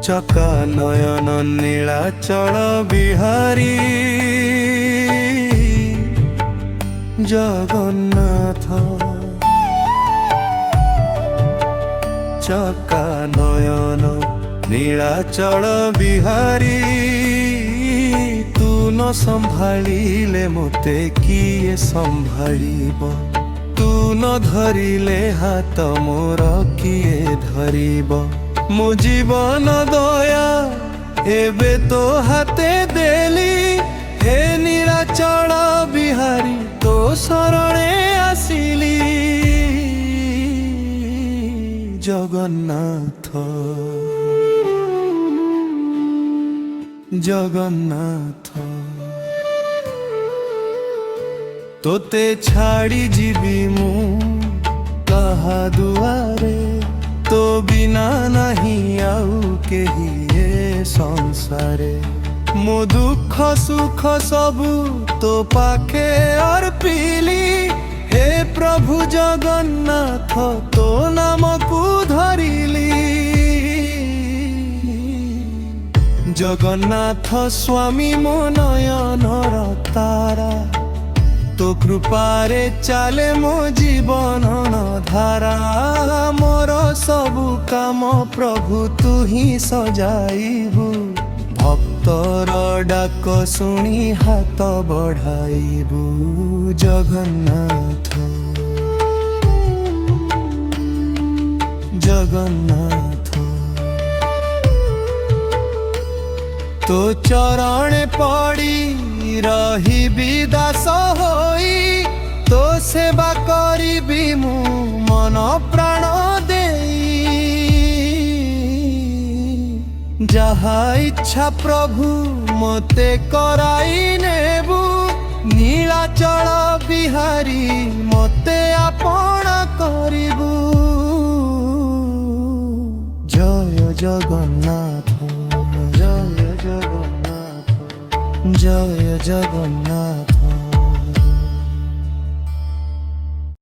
चका नयन नीलाचल बिहारी जगन्नाथ चका नयन नीलाचल बिहारी तू न संभाळिले मोते किए संभाळिब तू न धरिले हाथ मोर किए धरिब मो जीवन दया एबे तो हाथे देली हे नीलाचल बिहारी तो शरणे आसिली जगन्नाथ जगन्नाथ तोते छाड़ी जीवी मु कहा दुआरे तो बिना नहीं आउ केही ए संसारे मो दुख सुख सबु तो पाखे अर्पिली हे प्रभु जगन्नाथ तो नाम को धरिली जगन्नाथ स्वामी मो नयनर तारा तो कृपारे चाले मो जीवन धारा मोर सबु काम प्रभु तू ही सजाइबु भक्तर डाक शुणी हाथ बढ़ाइबु जगन्नाथ जगन्नाथ तो चरण पड़ी रही दास होई तो सेवा करी मु मन प्राण देई जहा इच्छा प्रभु मते कराई नेबु नीलाचल बिहारी मते आपण करिबु जय जगन्नाथ जय जगन्नाथ जय जगन्नाथ।